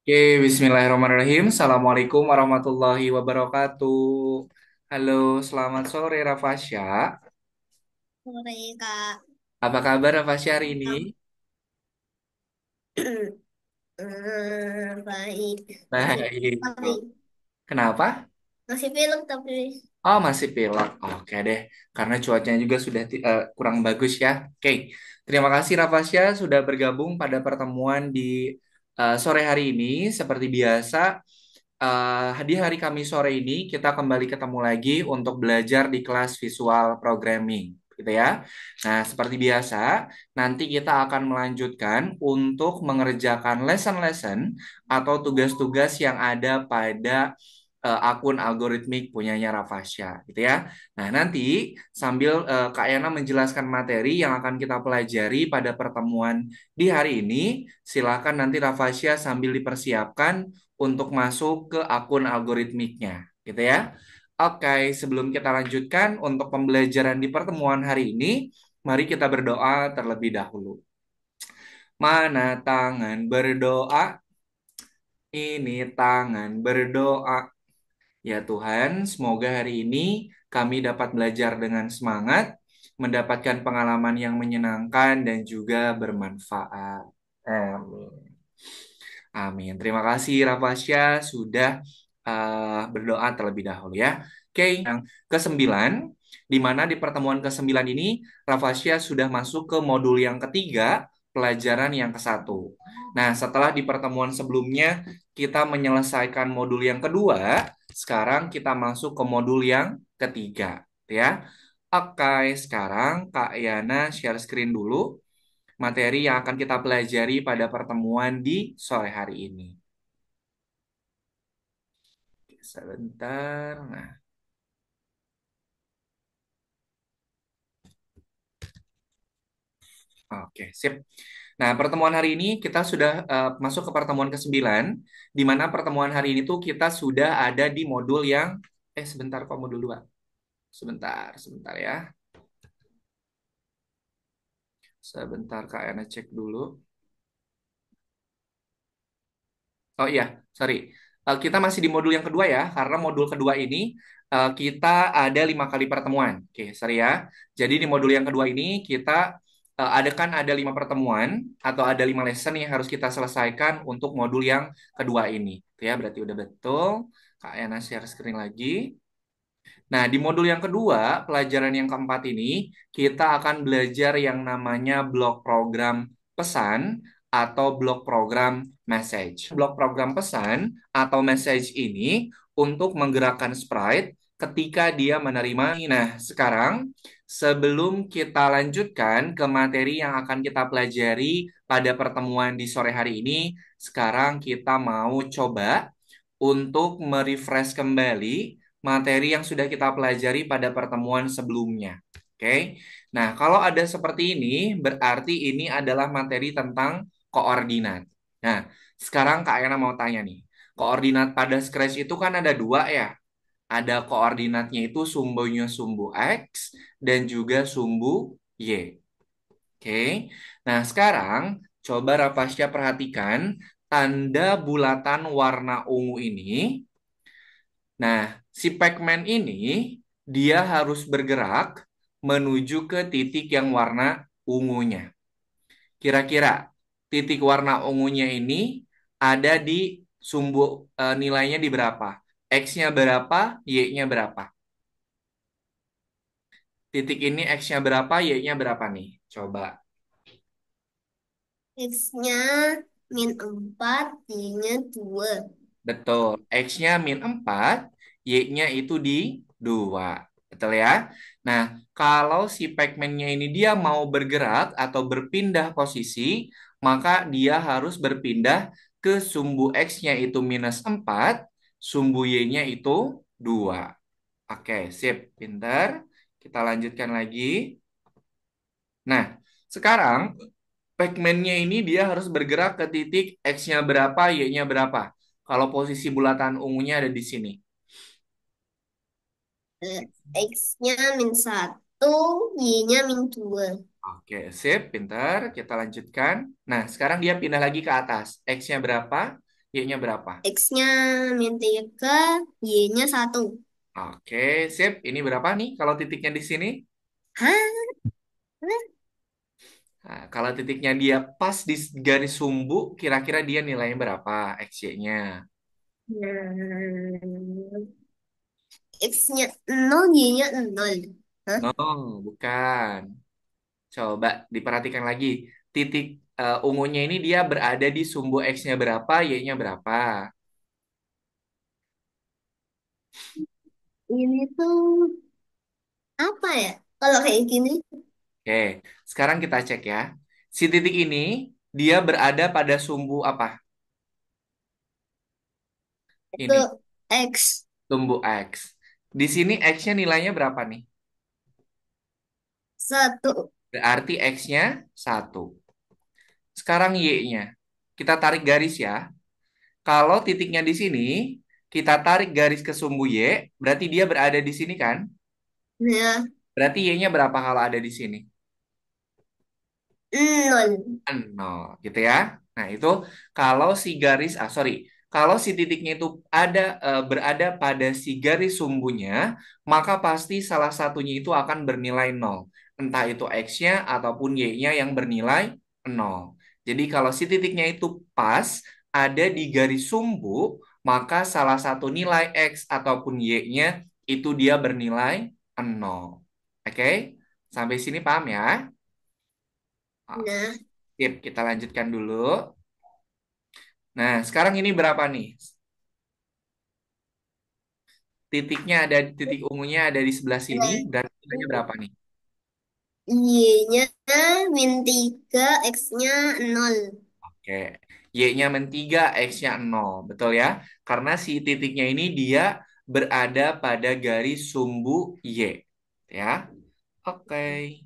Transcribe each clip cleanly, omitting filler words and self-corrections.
Oke, Bismillahirrahmanirrahim. Assalamualaikum warahmatullahi wabarakatuh. Halo, selamat sore Rafasya. Sore Kak. Apa kabar Rafasya hari ini? Baik. Masih Baik. baik. Kenapa? Masih pilek tapi Oh, masih pilek. Oke deh, karena cuacanya juga sudah kurang bagus ya. Oke, terima kasih Rafasya sudah bergabung pada pertemuan di sore hari ini. Seperti biasa, di hari Kamis sore ini kita kembali ketemu lagi untuk belajar di kelas visual programming, gitu ya. Nah, seperti biasa, nanti kita akan melanjutkan untuk mengerjakan lesson-lesson atau tugas-tugas yang ada pada akun algoritmik punyanya Rafasya, gitu ya. Nah, nanti sambil Kak Yana menjelaskan materi yang akan kita pelajari pada pertemuan di hari ini, silakan nanti Rafasya sambil dipersiapkan untuk masuk ke akun algoritmiknya, gitu ya. Oke, sebelum kita lanjutkan untuk pembelajaran di pertemuan hari ini, mari kita berdoa terlebih dahulu. Mana tangan berdoa, ini tangan berdoa. Ya Tuhan, semoga hari ini kami dapat belajar dengan semangat, mendapatkan pengalaman yang menyenangkan dan juga bermanfaat. Amin. Amin. Terima kasih Rafasya sudah berdoa terlebih dahulu ya. Oke, yang kesembilan, di mana di pertemuan kesembilan ini Rafasya sudah masuk ke modul yang ketiga, pelajaran yang ke-1. Nah, setelah di pertemuan sebelumnya kita menyelesaikan modul yang kedua, sekarang kita masuk ke modul yang ketiga, ya. Oke, sekarang Kak Yana share screen dulu materi yang akan kita pelajari pada pertemuan di sore hari ini. Oke, sebentar. Nah, oke, sip. Nah, pertemuan hari ini kita sudah masuk ke pertemuan ke-9, di mana pertemuan hari ini tuh kita sudah ada di modul yang, sebentar kok modul 2. Sebentar ya. Sebentar Kak Yana cek dulu. Oh iya, sorry. Kita masih di modul yang kedua ya, karena modul kedua ini kita ada 5 kali pertemuan. Oke, sorry ya. Jadi di modul yang kedua ini kita ada 5 pertemuan atau ada 5 lesson yang harus kita selesaikan untuk modul yang kedua ini. Oke ya, berarti udah betul. Kak Yana share screen lagi. Nah, di modul yang kedua, pelajaran yang keempat ini, kita akan belajar yang namanya blok program pesan atau blok program message. Blok program pesan atau message ini untuk menggerakkan sprite ketika dia menerima. Nah, sekarang sebelum kita lanjutkan ke materi yang akan kita pelajari pada pertemuan di sore hari ini, sekarang kita mau coba untuk merefresh kembali materi yang sudah kita pelajari pada pertemuan sebelumnya. Oke. Nah, kalau ada seperti ini, berarti ini adalah materi tentang koordinat. Nah, sekarang Kak Ayana mau tanya nih. Koordinat pada Scratch itu kan ada dua ya. Ada koordinatnya itu sumbunya sumbu X dan juga sumbu Y. Oke. Nah, sekarang coba Rapasya perhatikan tanda bulatan warna ungu ini. Nah, si Pac-Man ini dia harus bergerak menuju ke titik yang warna ungunya. Kira-kira titik warna ungunya ini ada di sumbu nilainya di berapa? X-nya berapa, Y-nya berapa? Titik ini X-nya berapa, Y-nya berapa nih? Coba. X-nya -4, Y-nya 2. Betul. X-nya -4, Y-nya itu di 2. Betul ya? Nah, kalau si Pac-Man-nya ini dia mau bergerak atau berpindah posisi, maka dia harus berpindah ke sumbu X-nya itu -4, sumbu Y-nya itu 2. Oke, sip. Pinter. Kita lanjutkan lagi. Nah, sekarang Pac-Man-nya ini dia harus bergerak ke titik X-nya berapa, Y-nya berapa. Kalau posisi bulatan ungunya ada di sini. X-nya -1, Y-nya -2. Oke, sip, pintar. Kita lanjutkan. Nah, sekarang dia pindah lagi ke atas. X-nya berapa? Y-nya berapa? X-nya min 3, Y-nya 1. Oke, sip. Ini berapa nih kalau titiknya di sini? Hah? Nah, kalau titiknya dia pas di garis sumbu, kira-kira dia nilainya berapa XY-nya? Hmm. X-nya 0, Y-nya 0. Hah? No, bukan. Coba diperhatikan lagi. Titik ungunya ini dia berada di sumbu X-nya berapa, Y-nya berapa? Ini tuh apa ya? Kalau kayak gini, Oke, sekarang kita cek ya. Si titik ini dia berada pada sumbu apa? itu Ini, X. sumbu X. Di sini X-nya nilainya berapa nih? 1. Berarti X-nya 1. Sekarang Y-nya. Kita tarik garis ya. Kalau titiknya di sini, kita tarik garis ke sumbu Y, berarti dia berada di sini kan? Ya, Berarti Y-nya berapa kalau ada di sini? 0. Nol, gitu ya. Nah, itu kalau si garis, kalau si titiknya itu berada pada si garis sumbunya, maka pasti salah satunya itu akan bernilai nol. Entah itu X-nya ataupun Y-nya yang bernilai nol. Jadi kalau si titiknya itu pas ada di garis sumbu, maka salah satu nilai X ataupun Y-nya itu dia bernilai nol. Oke? Sampai sini paham ya? Nah, Sip, kita lanjutkan dulu. Nah, sekarang ini berapa nih? Titiknya ada, titik ungunya ada di sebelah sini, nah, berarti nilainya berapa nih? Y-nya min 3, X-nya 0. Oke, Y-nya men 3, X-nya 0. Betul ya? Karena si titiknya ini dia berada pada garis sumbu Y. Ya, oke.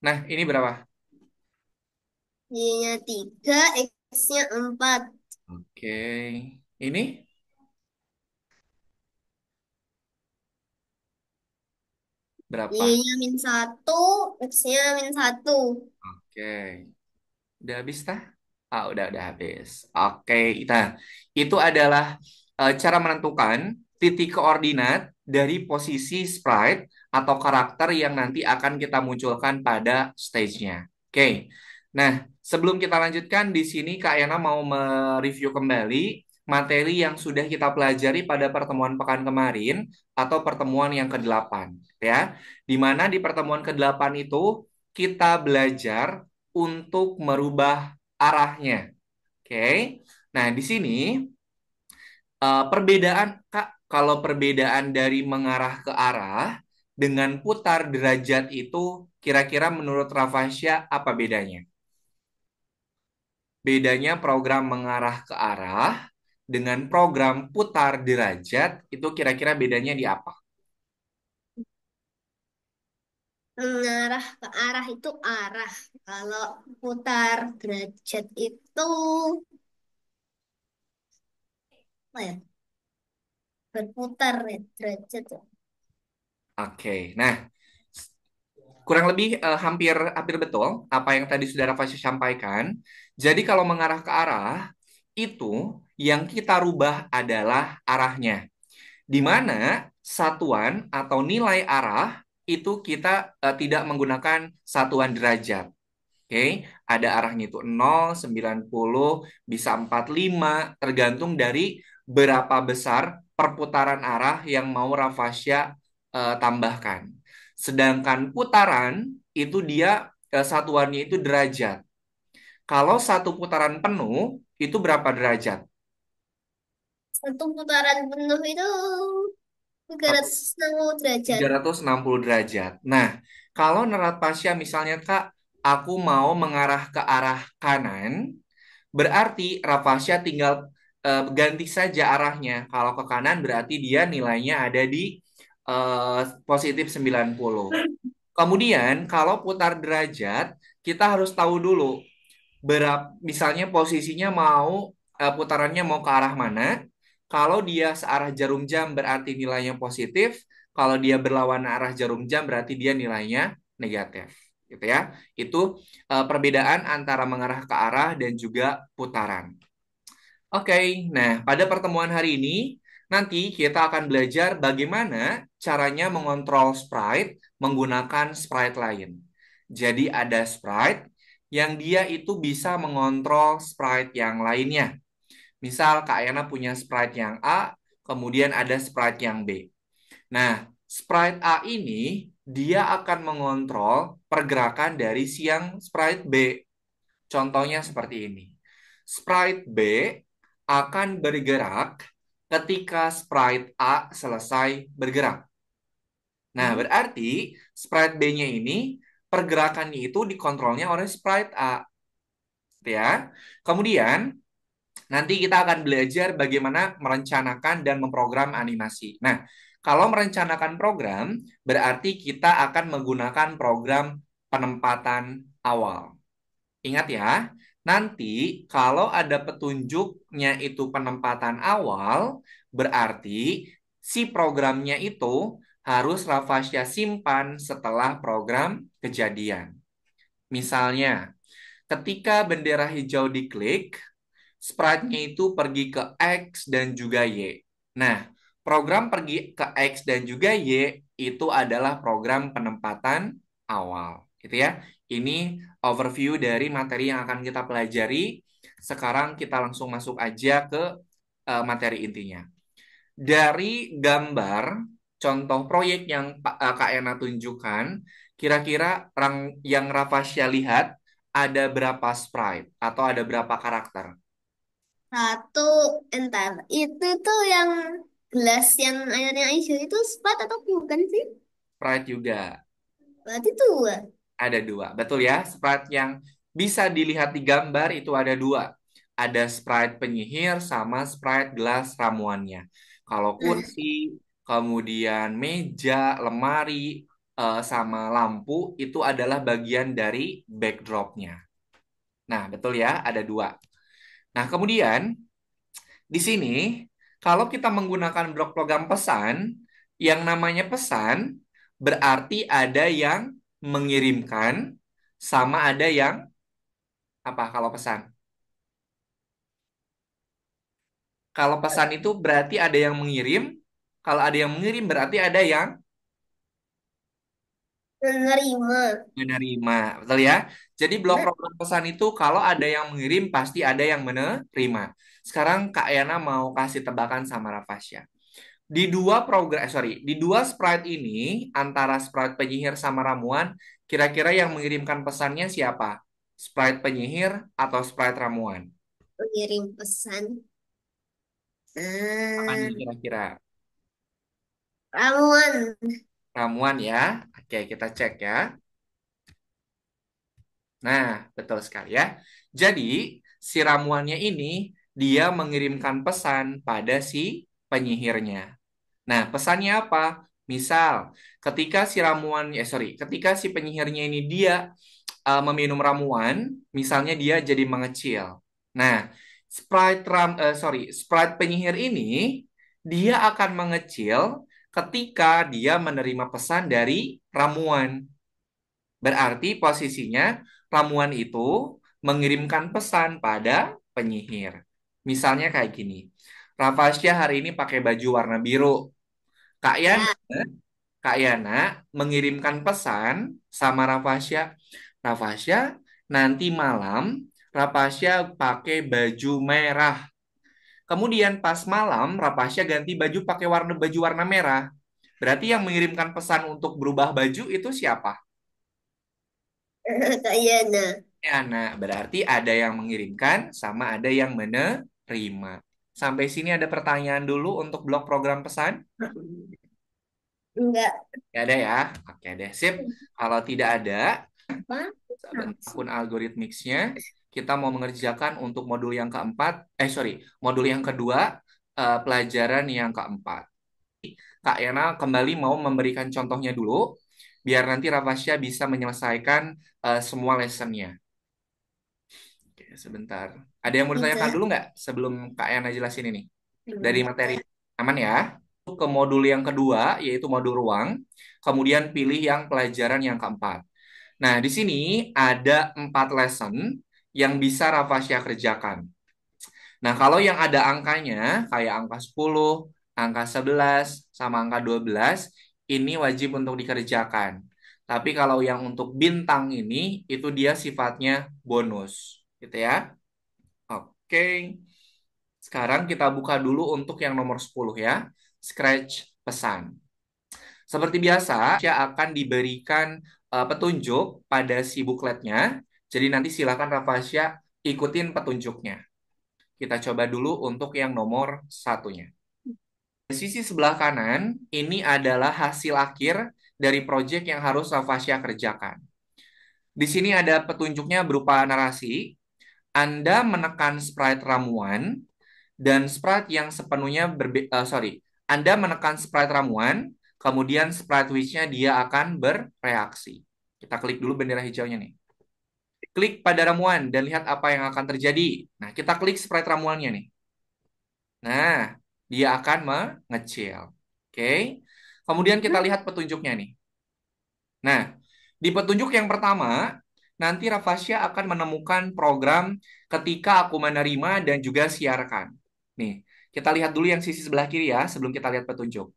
Nah, ini berapa? Y-nya 3, X-nya 4. Oke, ini berapa? Y-nya min 1, X-nya min 1. Oke. Udah habis tah? Ah, udah habis. Oke, nah itu adalah cara menentukan titik koordinat dari posisi sprite atau karakter yang nanti akan kita munculkan pada stage-nya. Oke. Nah, sebelum kita lanjutkan di sini Kak Yana mau mereview kembali materi yang sudah kita pelajari pada pertemuan pekan kemarin atau pertemuan yang ke-8 ya. Di mana di pertemuan ke-8 itu kita belajar untuk merubah arahnya. Oke. Nah, di sini perbedaan Kak, kalau perbedaan dari mengarah ke arah dengan putar derajat itu kira-kira menurut Rafasya apa bedanya? Bedanya program mengarah ke arah dengan program putar derajat itu kira-kira bedanya di apa? Mengarah ke arah itu arah. Kalau putar derajat itu apa ya? Berputar ya derajat ya. Oke. Nah, kurang lebih hampir hampir betul apa yang tadi sudah Rafa sampaikan. Jadi kalau mengarah ke arah itu yang kita rubah adalah arahnya. Di mana satuan atau nilai arah itu kita tidak menggunakan satuan derajat. Oke, ada arahnya itu 0, 90, bisa 45, tergantung dari berapa besar perputaran arah yang mau Rafasya tambahkan. Sedangkan putaran itu dia satuannya itu derajat. Kalau satu putaran penuh itu berapa derajat? Satu putaran penuh itu 360 derajat. 360 derajat. Nah, kalau nerat pasya misalnya Kak, aku mau mengarah ke arah kanan, berarti Rafasya tinggal ganti saja arahnya. Kalau ke kanan berarti dia nilainya ada di positif 90. Kemudian kalau putar derajat, kita harus tahu dulu misalnya posisinya mau putarannya mau ke arah mana. Kalau dia searah jarum jam berarti nilainya positif. Kalau dia berlawan arah jarum jam berarti dia nilainya negatif. Gitu ya. Itu perbedaan antara mengarah ke arah dan juga putaran. Oke, nah pada pertemuan hari ini nanti kita akan belajar bagaimana caranya mengontrol sprite menggunakan sprite lain. Jadi ada sprite yang dia itu bisa mengontrol sprite yang lainnya. Misal Kak Yana punya sprite yang A, kemudian ada sprite yang B. Nah, sprite A ini dia akan mengontrol pergerakan dari si yang sprite B. Contohnya seperti ini. Sprite B akan bergerak ketika sprite A selesai bergerak. Nah, Hmm. berarti sprite B-nya ini pergerakannya itu dikontrolnya oleh sprite A, gitu ya. Kemudian nanti kita akan belajar bagaimana merencanakan dan memprogram animasi. Nah, kalau merencanakan program berarti kita akan menggunakan program penempatan awal. Ingat ya, nanti kalau ada petunjuknya itu penempatan awal, berarti si programnya itu harus Rafasya simpan setelah program kejadian. Misalnya, ketika bendera hijau diklik, sprite-nya itu pergi ke X dan juga Y. Nah, program pergi ke X dan juga Y itu adalah program penempatan awal, gitu ya. Ini overview dari materi yang akan kita pelajari. Sekarang kita langsung masuk aja ke materi intinya. Dari gambar contoh proyek yang Kak Ena tunjukkan, kira-kira yang Rafasya lihat ada berapa sprite atau ada berapa karakter? Satu, entar. Itu tuh yang gelas yang airnya hijau itu spat atau bukan sih? Sprite juga. Berarti dua. Ada dua, betul ya. Sprite yang bisa dilihat di gambar itu ada dua. Ada sprite penyihir sama sprite gelas ramuannya. Kalau Nah, kursi, kemudian meja, lemari, sama lampu itu adalah bagian dari backdropnya. Nah, betul ya, ada dua. Nah, kemudian di sini kalau kita menggunakan blok program pesan, yang namanya pesan berarti ada yang mengirimkan sama ada yang apa kalau pesan? Kalau pesan itu berarti ada yang mengirim, kalau ada yang mengirim berarti ada yang menerima. menerima, betul ya? Jadi blok Nah, program pesan itu kalau ada yang mengirim pasti ada yang menerima. Sekarang Kak Yana mau kasih tebakan sama Rafasya. Di dua program, di dua sprite ini antara sprite penyihir sama ramuan, kira-kira yang mengirimkan pesannya siapa? Sprite penyihir atau sprite ramuan? mengirim pesan. Apa nih Hmm, kira-kira? ramuan. Ramuan ya. Oke, kita cek ya. Nah, betul sekali ya. Jadi, si ramuannya ini dia mengirimkan pesan pada si penyihirnya. Nah, pesannya apa? Misal, ketika si ramuan, ketika si penyihirnya ini dia meminum ramuan, misalnya dia jadi mengecil. Nah, sprite penyihir ini dia akan mengecil ketika dia menerima pesan dari ramuan. Berarti posisinya ramuan itu mengirimkan pesan pada penyihir. Misalnya kayak gini. Rafasya hari ini pakai baju warna biru. Kak Yana, Ya, Kak Yana mengirimkan pesan sama Rafasya. Rafasya, nanti malam Rafasya pakai baju merah. Kemudian pas malam Rafasya ganti baju pakai baju warna merah. Berarti yang mengirimkan pesan untuk berubah baju itu siapa? kayaknya. Ya, nah, berarti ada yang mengirimkan sama ada yang menerima. Sampai sini ada pertanyaan dulu untuk blok program pesan? Enggak. Ya ada ya. Oke deh, sip. Kalau tidak ada, Apa? akun algoritmixnya, kita mau mengerjakan untuk modul yang keempat, modul yang kedua, pelajaran yang keempat. Kak Yana kembali mau memberikan contohnya dulu, biar nanti Rafasya bisa menyelesaikan semua lessonnya. Oke, sebentar. Ada yang mau ditanyakan Tiga. dulu nggak sebelum Kak Yana jelasin ini? Dari materi. Aman ya? Ke modul yang kedua, yaitu modul ruang. Kemudian pilih yang pelajaran yang keempat. Nah, di sini ada 4 lesson yang bisa Rafasya kerjakan. Nah, kalau yang ada angkanya, kayak angka 10, angka 11, sama angka 12, ini wajib untuk dikerjakan. Tapi kalau yang untuk bintang ini, itu dia sifatnya bonus. Gitu ya. Oke. Sekarang kita buka dulu untuk yang nomor 10 ya. Scratch pesan. Seperti biasa, saya akan diberikan petunjuk pada si bukletnya. Jadi nanti silakan Rafasya ikutin petunjuknya. Kita coba dulu untuk yang nomor satunya. Di sisi sebelah kanan, ini adalah hasil akhir dari proyek yang harus Rafasya kerjakan. Di sini ada petunjuknya berupa narasi. Anda menekan sprite ramuan dan sprite yang sepenuhnya sorry. Anda menekan sprite ramuan, kemudian sprite which-nya dia akan bereaksi. Kita klik dulu bendera hijaunya nih. Klik pada ramuan dan lihat apa yang akan terjadi. Nah, kita klik sprite ramuannya nih. Nah, dia akan mengecil. Oke. Kemudian kita lihat petunjuknya nih. Nah, di petunjuk yang pertama, nanti Rafasya akan menemukan program ketika aku menerima dan juga siarkan. Nih, kita lihat dulu yang sisi sebelah kiri ya, sebelum kita lihat petunjuk.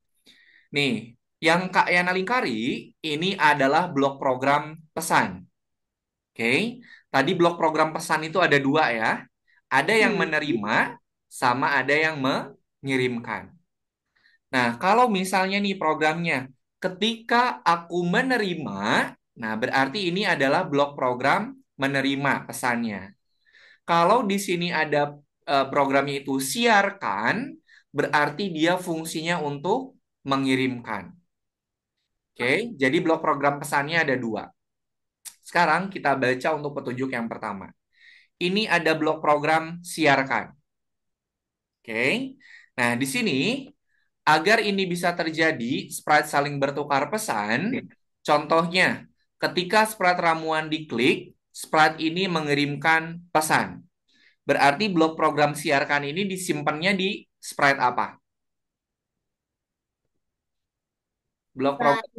Nih, yang Kak Yana lingkari, ini adalah blok program pesan. Oke, tadi blok program pesan itu ada dua ya. Ada yang Hmm. menerima, sama ada yang mengirimkan. Nah, kalau misalnya nih programnya, ketika aku menerima, nah berarti ini adalah blok program menerima pesannya. Kalau di sini ada programnya itu siarkan, berarti dia fungsinya untuk mengirimkan. Oke, jadi blok program pesannya ada dua. Sekarang kita baca untuk petunjuk yang pertama. Ini ada blok program siarkan. Oke, nah di sini agar ini bisa terjadi, sprite saling bertukar pesan. Contohnya, ketika sprite ramuan diklik, sprite ini mengirimkan pesan. Berarti blok program siarkan ini disimpannya di sprite apa? Blok program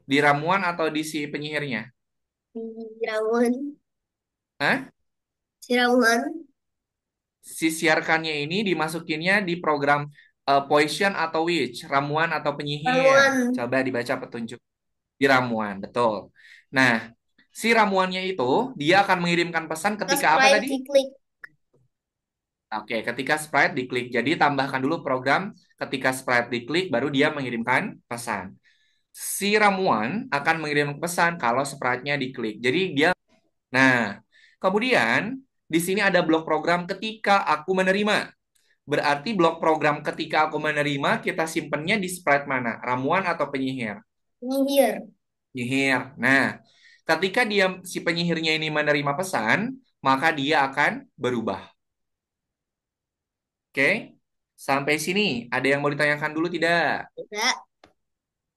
di ramuan atau di si penyihirnya? Ramuan. Hah? Si Ramuan. Si siarkannya ini dimasukinnya di program poison atau witch, ramuan atau penyihir. Ramuan. Coba dibaca petunjuk. Di ramuan, betul. Nah, si ramuannya itu dia akan mengirimkan pesan Ke ketika apa Sprite tadi? diklik. Oke, ketika sprite diklik. Jadi tambahkan dulu program ketika sprite diklik baru dia mengirimkan pesan. Si ramuan akan mengirim pesan kalau sprite-nya diklik. Jadi dia nah, kemudian di sini ada blok program ketika aku menerima. Berarti blok program ketika aku menerima kita simpennya di sprite mana? Ramuan atau penyihir? Penyihir. Penyihir. Nah, ketika dia si penyihirnya ini menerima pesan, maka dia akan berubah. Oke? Sampai sini ada yang mau ditanyakan dulu tidak? Tidak.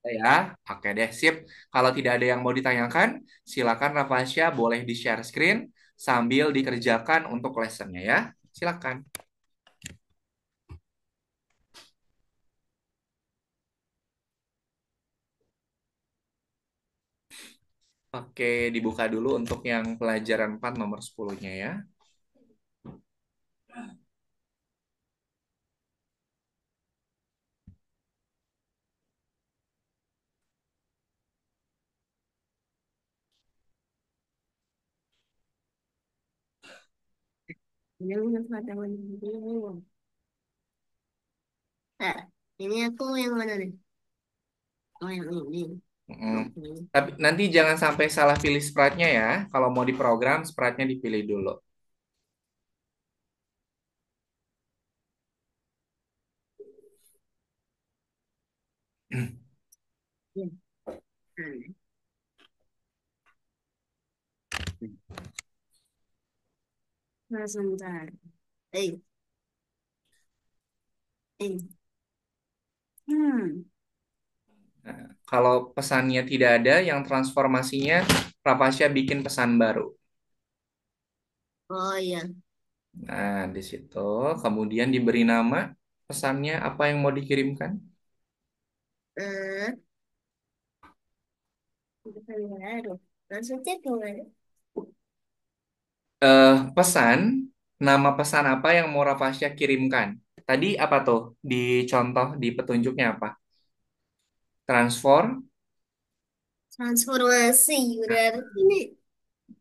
Ya, oke deh, sip. Kalau tidak ada yang mau ditanyakan, silakan Rafasya boleh di-share screen sambil dikerjakan untuk lessonnya ya. Silakan. Oke, dibuka dulu untuk yang pelajaran 4 nomor 10-nya ya. Yang ada dulu. Nah, ini aku yang mana nih? Oh, yang ini. Mm-mm. Oke. Tapi nanti jangan sampai salah pilih sprite-nya ya. Kalau mau diprogram, sprite-nya dipilih dulu. Ya. Nah, nah, sebentar. Eh, eh. Hmm. Nah, kalau pesannya tidak ada, yang transformasinya Rapasya bikin pesan baru. Oh iya. Nah, di situ kemudian diberi nama pesannya apa yang mau dikirimkan. Eh, pesan baru. Maksudnya gimana? Pesan Nama pesan apa yang mau Rafasya kirimkan? Tadi apa tuh? Di contoh di petunjuknya apa? Transform. Transformasi berarti ini.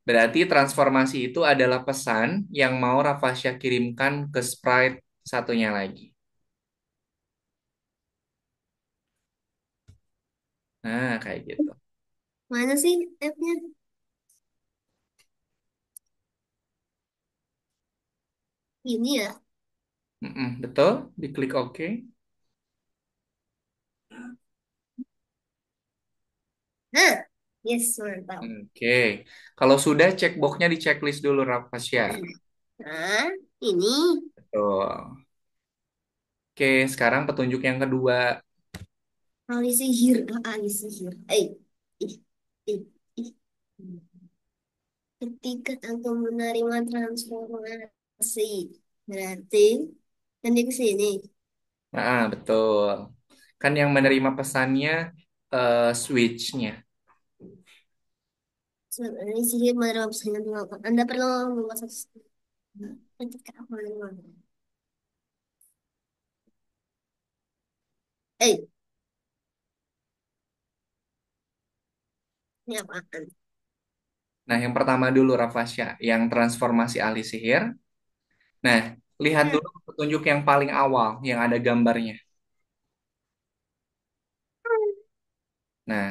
Berarti transformasi itu adalah pesan yang mau Rafasya kirimkan ke sprite satunya lagi. Nah, kayak gitu. Mana sih app-nya? Ini ya. Betul, diklik OK. Hah, yes, mantap. Oke. Kalau sudah, cek boxnya di checklist dulu, Rafasya. Nah, ini Betul. Oke, sekarang petunjuk yang kedua. ahli sihir, ahli sihir. Ih, ih, ih. Ketika aku menerima transformasi, berarti kan dia ke sini. Betul. Kan yang menerima pesannya switch-nya. Sebenarnya sihir menerima pesanan melakukan. Anda perlu menguasai ketika aku menerima. Eh, ini apaan? Nah, yang pertama dulu, Rafasya, yang transformasi ahli sihir. Nah, lihat Hmm, dulu petunjuk yang paling awal, yang ada gambarnya. Nah,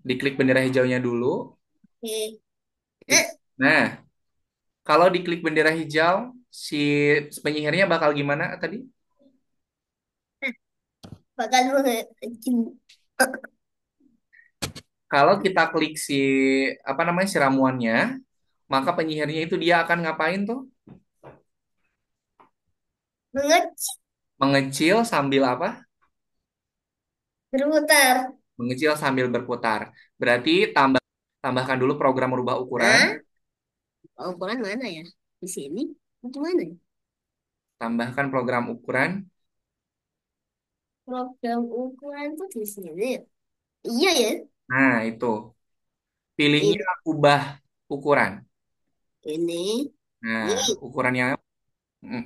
diklik bendera hijaunya dulu. oke. Di- Nah, kalau diklik bendera hijau, si penyihirnya bakal gimana tadi? Bakal mengenai Kalau kita klik si apa namanya si ramuannya, maka penyihirnya itu dia akan ngapain tuh? mengecil Mengecil sambil apa? berputar. Mengecil sambil berputar. Berarti tambahkan dulu program merubah ukuran, Hah? Ukuran mana ya? Di sini? Gimana ya? tambahkan program ukuran. Program ukuran tuh di sini. Iya ya. Nah, itu. Pilihnya Ini, ubah ukuran. ini, Nah, ini.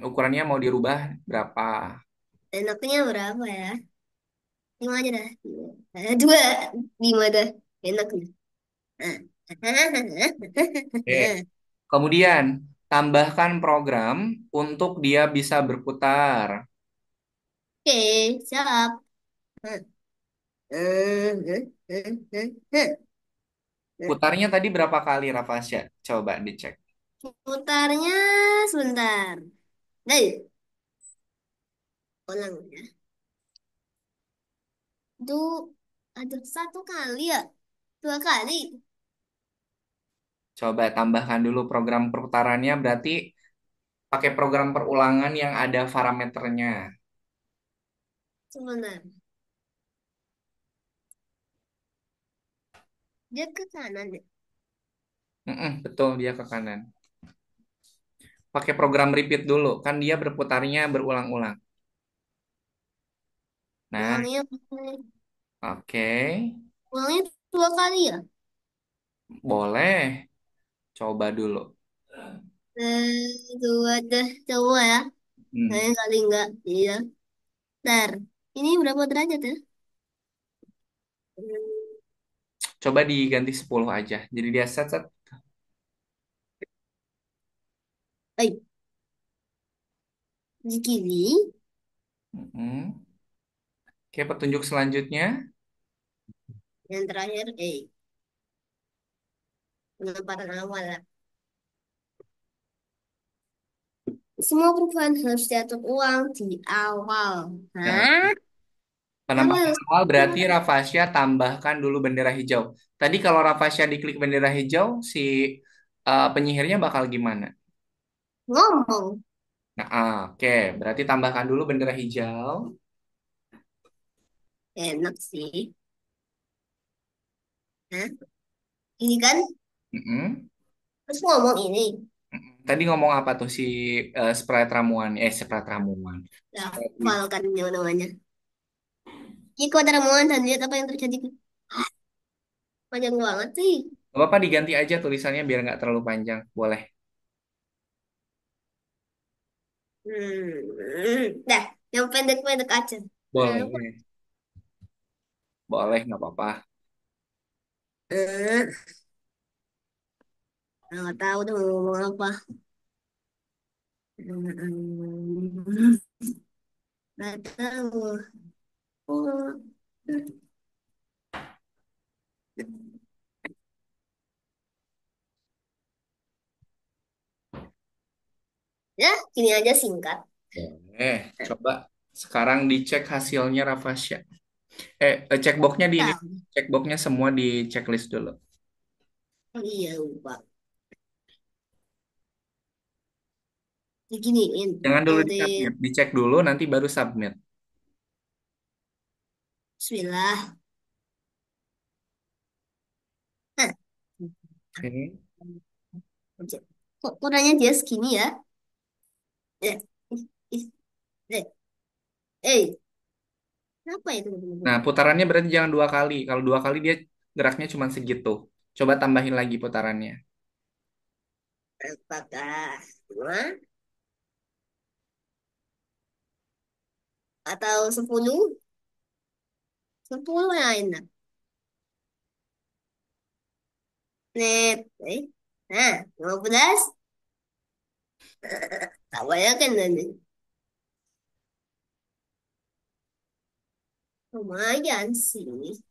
ukurannya mau dirubah berapa? Enaknya berapa ya? Lima aja dah. Dua. Lima dah. Enaknya. Nah. Oke. Kemudian, tambahkan program untuk dia bisa berputar. Oke, siap. Putarnya tadi berapa kali, Rafasya? Coba dicek. Putarnya sebentar. Hei, ulang ya. Itu ada satu kali ya? Dua kali? Coba tambahkan dulu program perputarannya, berarti pakai program perulangan yang ada parameternya. Sebentar. Dia ke kanan ya? Betul, dia ke kanan. Pakai program repeat dulu, kan dia berputarnya berulang-ulang. Nah, Ulangnya, oke. ulangnya dua kali ya? Boleh. Coba dulu. Dua dah. Coba ya. Hmm. Saya kali enggak. Iya. Ntar. Ini berapa derajat ya? Coba diganti 10 aja. Jadi dia set set. Eh, segini. Mm. Oke, petunjuk selanjutnya. Yang terakhir, penempatan awal lah. Semua perubahan harus diatur ulang di awal. Ya, Hah? penempatan Terus, awal berarti Rafasya tambahkan dulu bendera hijau. Tadi kalau Rafasya diklik bendera hijau, si penyihirnya bakal gimana? ngomong. Nah, oke. Berarti tambahkan dulu bendera hijau. Enak sih. Hah? Ini kan, Mm-mm. terus ngomong ini. Tadi ngomong apa tuh si sprite ramuan? Sprite ramuan. Sprite witch. Hafal kan namanya. Jika ada ramuan dan lihat apa yang terjadi. Panjang banget sih. Gak apa-apa diganti aja tulisannya biar nggak terlalu panjang. Boleh. Dah, yang pendek-pendek aja. Apa? Boleh, boleh, nggak apa-apa. Eh, nggak tahu tuh mau ngomong apa. Nggak tahu. Oh. Ya, gini aja singkat. Boleh, coba sekarang dicek hasilnya Rafasya. Cekboxnya di ini, Tahu. cekboxnya semua di checklist dulu. Oh iya, lupa. Diginiin. Jangan dulu Oh, di di submit, dicek dulu nanti baru submit. Bismillah. Hah. Oke. Kok kodenya dia segini ya? Eh, ih, ih, eh, eh, apa itu? Nah, putarannya berarti jangan dua kali. Kalau dua kali dia geraknya cuma segitu. Coba tambahin lagi putarannya. Apakah dua atau 10? 10 yang enak. Net. Nah, 15. Tak banyak kan nanti. Lumayan sih.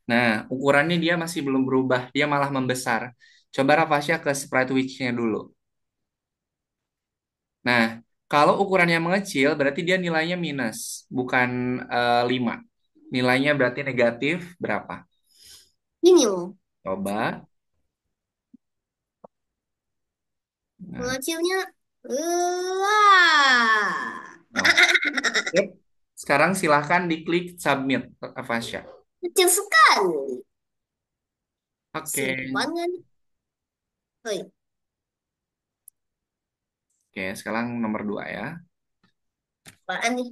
Nah, ukurannya dia masih belum berubah. Dia malah membesar. Coba Rafasya ke sprite witch-nya dulu. Nah, kalau ukurannya mengecil, berarti dia nilainya minus, bukan 5. Nilainya berarti negatif berapa? Ini loh. Coba. Nah, Pengecilnya. Wah. oh. Sip. Sekarang silahkan diklik submit, Rafasya. Kecil sekali. Oke. Simpan kan? Oh iya. Oke, sekarang nomor 2 ya. Apaan nih?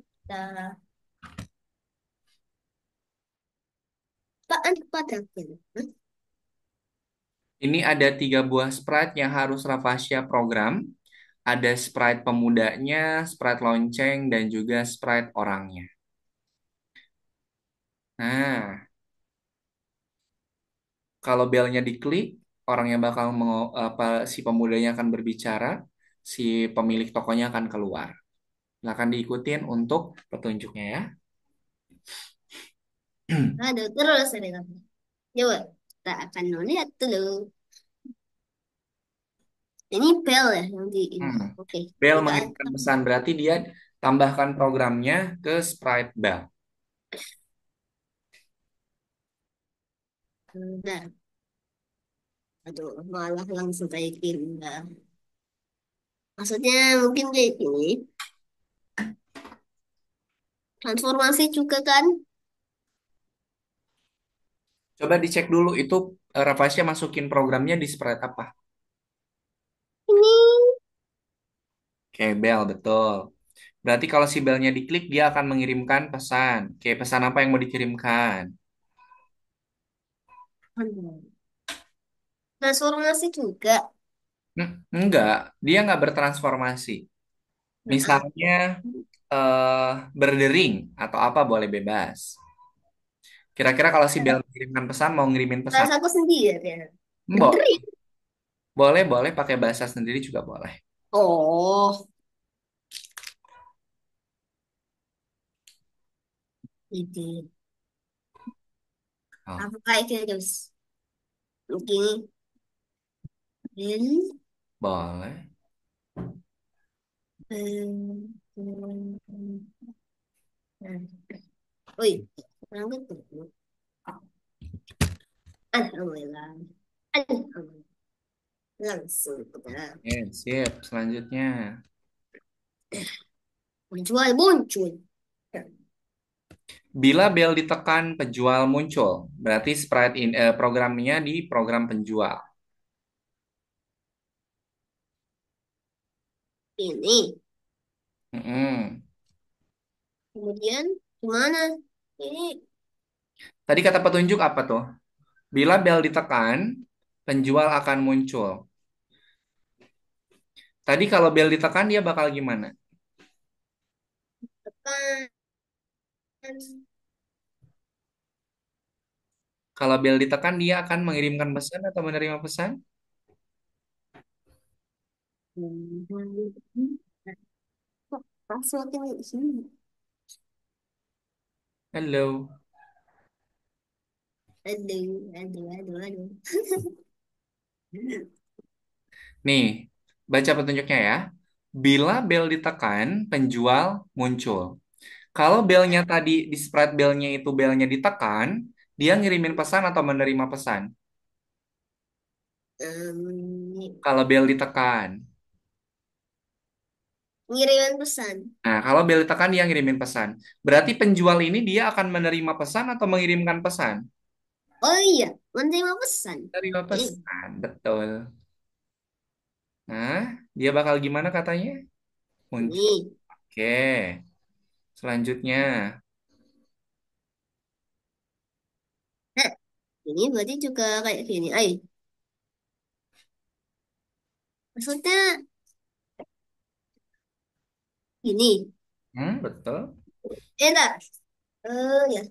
Apaan pada Ini ada 3 buah sprite yang harus Rafasya program. Ada sprite pemudanya, sprite lonceng, dan juga sprite orangnya. Nah, kalau belnya diklik, orangnya bakal apa, si pemudanya akan berbicara, si pemilik tokonya akan keluar. Silakan diikutin untuk petunjuknya ya. Aduh, terus ada apa? Coba, kita akan lihat dulu. Ini bel ya yang di ini. Hmm. Oke, Bell kita mengirimkan pesan, berarti dia tambahkan programnya ke sprite bell. nah, aduh, malah langsung kayak gini. Nah, maksudnya mungkin kayak gini. Transformasi juga kan? Coba dicek dulu itu Rafasya masukin programnya di sprite apa. Ini Oke, bell, betul. Berarti kalau si belnya diklik, dia akan mengirimkan pesan. Oke, pesan apa yang mau dikirimkan? transformasi juga. Enggak, dia nggak bertransformasi. Nah, Misalnya berdering atau apa boleh bebas. Kira-kira kalau si bel mengirimkan pesan, mau ngirimin pesan? bahasa aku sendiri ya. Boleh, Berdiri. boleh, boleh pakai bahasa sendiri juga boleh. Oh, ini. Oh, Apa kayak gitu terus? Begini. Bel. boleh. Bel. Nah, wih, kurang betul. Alhamdulillah. Alhamdulillah. Langsung kita Sip. Selanjutnya. menjual muncul. Bila bel ditekan, penjual muncul. Berarti programnya di program penjual. Ini. Mm-mm. Kemudian gimana? Ini Tadi kata petunjuk apa tuh? Bila bel ditekan, penjual akan muncul. Tadi kalau bel ditekan dia bakal gimana? Tekan. Kalau bel ditekan dia akan mengirimkan pesan atau menerima pesan? Kok passwordnya di sini? Halo. Aduh, aduh, aduh, aduh. Nih, baca petunjuknya ya. Bila bel ditekan, penjual muncul. Kalau belnya tadi di spread belnya itu belnya ditekan, dia ngirimin pesan atau menerima pesan. Kalau bel ditekan. Ngirimin pesan. Nah, kalau bel ditekan dia ngirimin pesan. Berarti penjual ini dia akan menerima pesan atau mengirimkan pesan? Oh iya, menerima pesan. Menerima Eh, pesan, betul. Nah, dia bakal gimana katanya? Muncul. ini. Oke, selanjutnya. Nah, ini berarti juga kayak gini. Ay, maksudnya gini. Betul. Entar. Ya.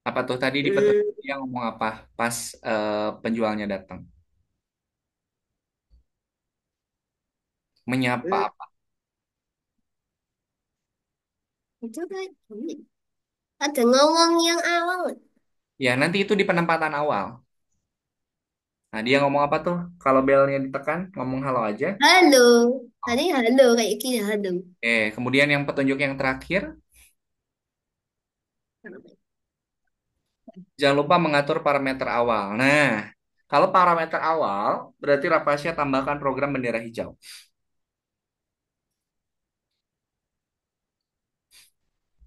Apa tuh tadi di petunjuk Hmm, dia ngomong apa pas penjualnya datang? Menyapa hmm, apa? itu kayak gini. Ada ngomong yang awal. Ya, nanti itu di penempatan awal. Nah, dia ngomong apa tuh? Kalau belnya ditekan, ngomong halo aja. Halo. Tadi Oh. halo kayak gini, halo. Kemudian yang petunjuk yang terakhir, jangan lupa mengatur parameter awal. Nah, kalau parameter awal, berarti Rapasya tambahkan program bendera hijau.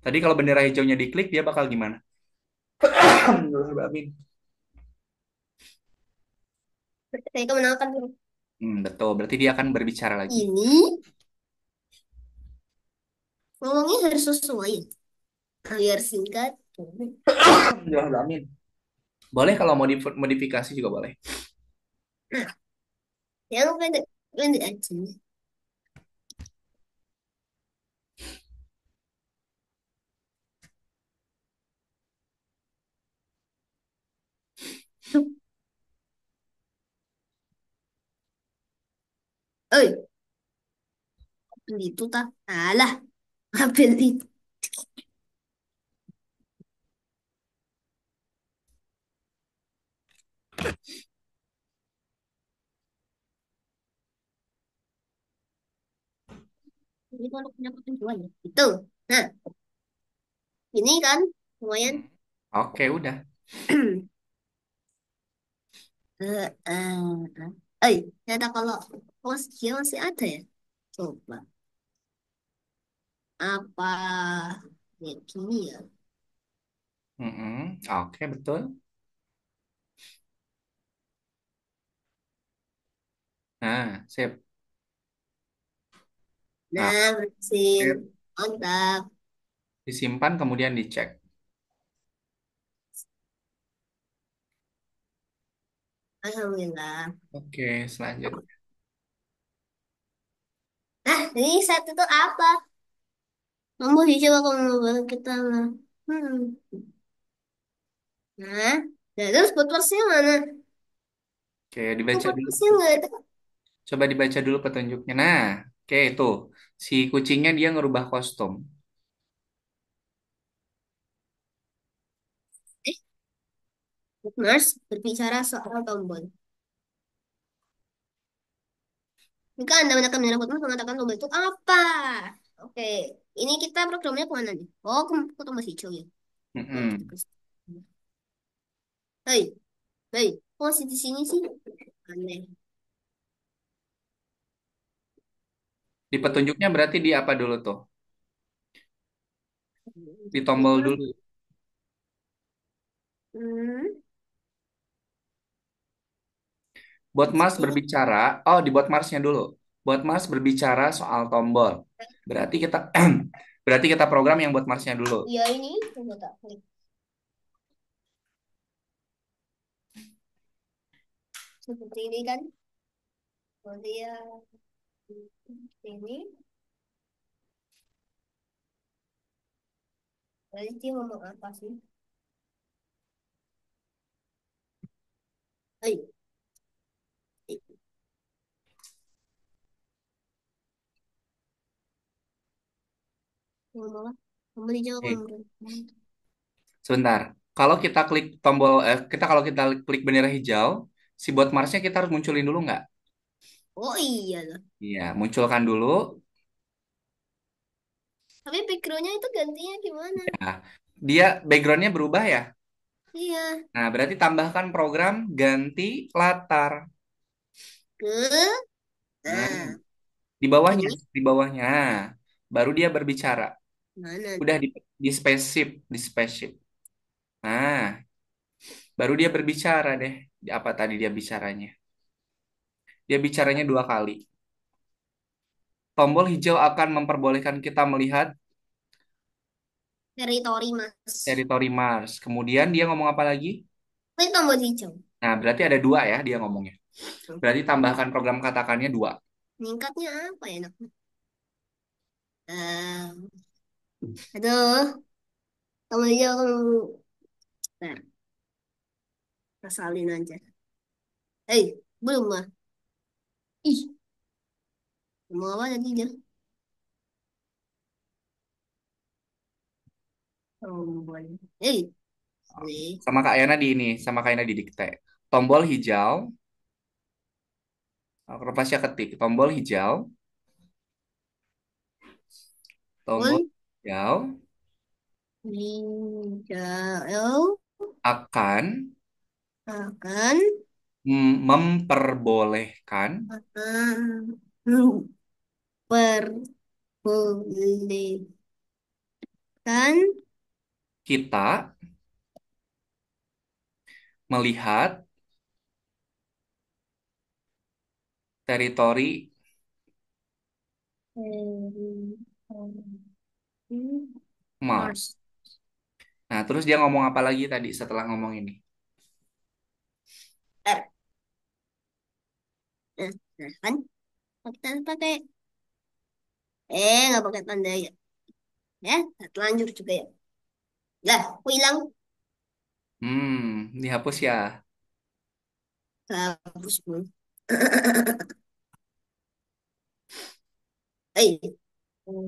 Tadi kalau bendera hijaunya diklik, dia bakal gimana? Alhamdulillah, Saya kemenangan dulu. betul, berarti dia akan berbicara lagi. Ini ngomongnya harus sesuai. Biar singkat. Alhamdulillah, amin. Boleh kalau mau modifikasi juga boleh. Nah, yang pendek pendek aja. Oi, itu tak. Alah, ambil itu. Ini kalau punya ketentuan ya. Itu. Nah, ini kan lumayan. Oke, udah. Ternyata kalau dia masih ada ya. Coba. Apa ya gini ya. Oke, betul. Nah, sip. Nah, Nah, berhasil. sip. Mantap. Disimpan kemudian dicek. Alhamdulillah. Oke, selanjutnya. Nah, ini satu itu apa? Kamu coba kamu bantu kita lah. Hmm. Nah, terus buat mana? Oke, Tuh dibaca buat dulu. nggak ada. Coba dibaca dulu petunjuknya. Nah, oke itu. Si kucingnya dia ngerubah kostum. Eh, Mars berbicara soal tombol. Jika Anda menekan merah putih mengatakan tombol itu apa? Oke, ini kita programnya kemana nih? Oh, ke tombol hijau ya. Oke, kita Mm-mm. ke Hei, hei, kok masih di sini sih? Aneh. Di petunjuknya berarti di apa dulu tuh? Di tombol Itu, dulu. hmm, Bot Mars ini, berbicara. Oh, di bot Marsnya dulu. Bot Mars berbicara soal tombol. Berarti kita berarti kita program yang bot Marsnya dulu. ya ini, coba tak klik. Seperti ini kan? Kemudian, Ini tadi dia ngomong apa sih? Eh, eh, ngomong apa? Kamu dijawab Oke, ngomong. sebentar. Kalau kita klik tombol, kalau kita klik bendera hijau, si bot Marsnya kita harus munculin dulu nggak? Oh iya lah. Iya, munculkan dulu. Tapi backgroundnya itu gantinya gimana? Ya, dia backgroundnya berubah ya. Iya. Nah, berarti tambahkan program ganti latar. Ke Nah, nah di bawahnya, ini di bawahnya. Nah, baru dia berbicara. mana? Udah di spaceship, di spaceship. Nah, baru dia berbicara deh. Apa tadi dia bicaranya? Dia bicaranya dua kali. Tombol hijau akan memperbolehkan kita melihat Teritori Mas. teritori Mars. Kemudian dia ngomong apa lagi? Klik tombol hijau. Nah, berarti ada dua ya dia ngomongnya. Berarti tambahkan program katakannya dua. Meningkatnya apa ya, nak? Aduh, tombol hijau kamu. Nah, kesalin aja. Belum lah. Ih, ngomong apa tadi dia? Tombol. Nih. Sama Kak Yana di ini, sama Kak Yana di dikte. Tombol hijau, Pasya ketik. Tombol hijau, tombol Tombol hijau hijau akan akan memperbolehkan memperbolehkan kita melihat teritori Mars. Mars. Nah, terus dia ngomong apa lagi tadi setelah ngomong ini? R. Nah, kan kita pakai nggak pakai tanda ya. Ya, telanjur juga ya. Lah, aku hilang. Dihapus ya. Hapus pun. Eh.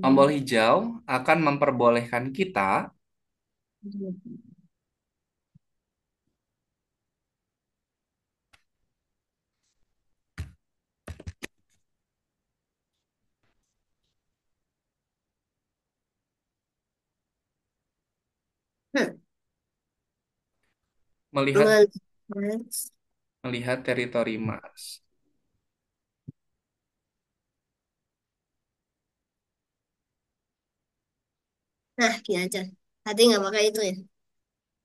Tombol hijau akan memperbolehkan kita Hmm, melihat melihat. melihat teritori Mars. Nah, gini aja. Tadi nggak pakai itu ya.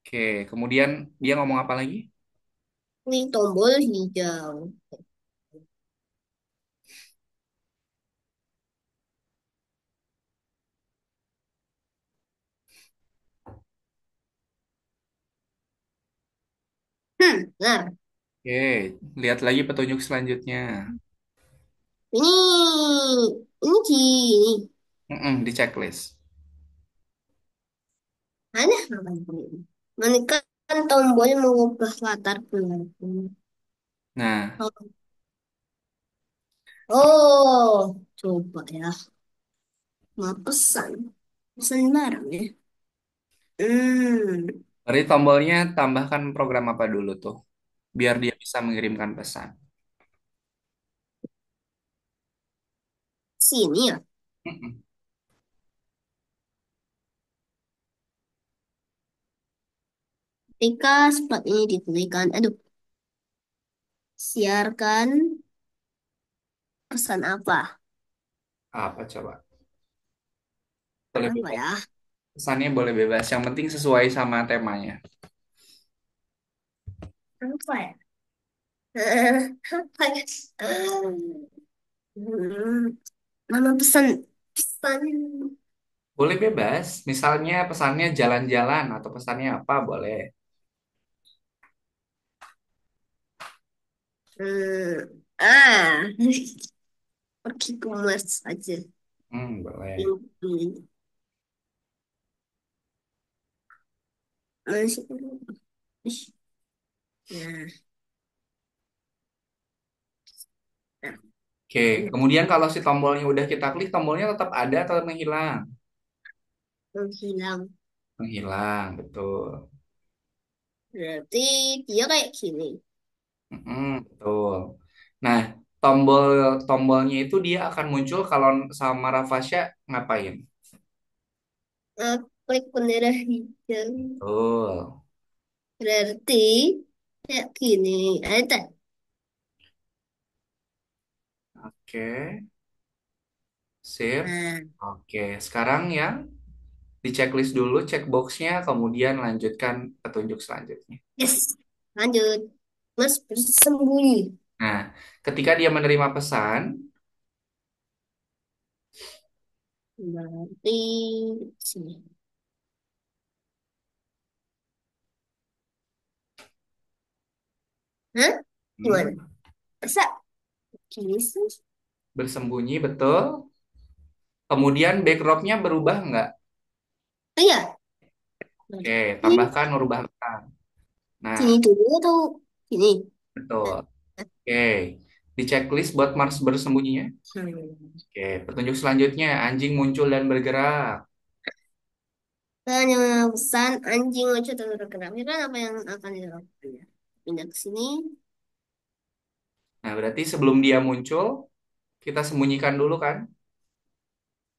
Oke, kemudian dia ngomong apa lagi? Ini tombol hijau. Benar. Oke, lihat lagi petunjuk selanjutnya. Ini gini. Di checklist. Ada apa ini? Menekan tombol mengubah latar belakang. Nah, Oh, oh, coba ya. Mau pesan. Pesan barang ya. Hmm, berarti tombolnya tambahkan program apa dulu tuh, biar dia bisa mengirimkan pesan. sini ya. Mm-mm. Ketika spot ini dituliskan, aduh, siarkan pesan apa? Apa coba? Pesan Boleh apa bebas. ya? Pesannya boleh bebas. Yang penting sesuai sama temanya. Apa ya? Apa ya? Hmm, Nama pesan pesan. Boleh bebas. Misalnya pesannya jalan-jalan atau pesannya apa boleh. Hmm, ah, pergi ke Mars aja. Boleh. Ini masih. Nah, nah, Oke, kemudian kalau si tombolnya udah kita klik, tombolnya tetap ada atau menghilang? menghilang. Menghilang, betul. Berarti dia kayak gini. Betul. Nah, tombol tombolnya itu dia akan muncul kalau sama Rafasya ngapain? Nah, klik bendera hijau. Betul. Berarti kayak gini. Ada. Oke, sip. Nah, Oke, sekarang yang di checklist dulu, checkboxnya, kemudian lanjutkan petunjuk selanjutnya. yes. Lanjut. Mas bersembunyi. Nah, ketika dia menerima pesan, Berarti sini. Hah? Gimana? hmm, Masa gini sih? bersembunyi, betul. Kemudian backdropnya berubah nggak? Oh iya. Oke, Berarti tambahkan, merubahkan. Nah, sini dulu atau sini? betul. Nah, Oke, di checklist buat Mars bersembunyinya. hmm. Oke, petunjuk selanjutnya, anjing muncul dan bergerak. Hanya pesan anjing lucu dan bergerak. Kira apa yang akan dilakukan? Ya? Pindah ke sini. Nah, berarti sebelum dia muncul, kita sembunyikan dulu kan?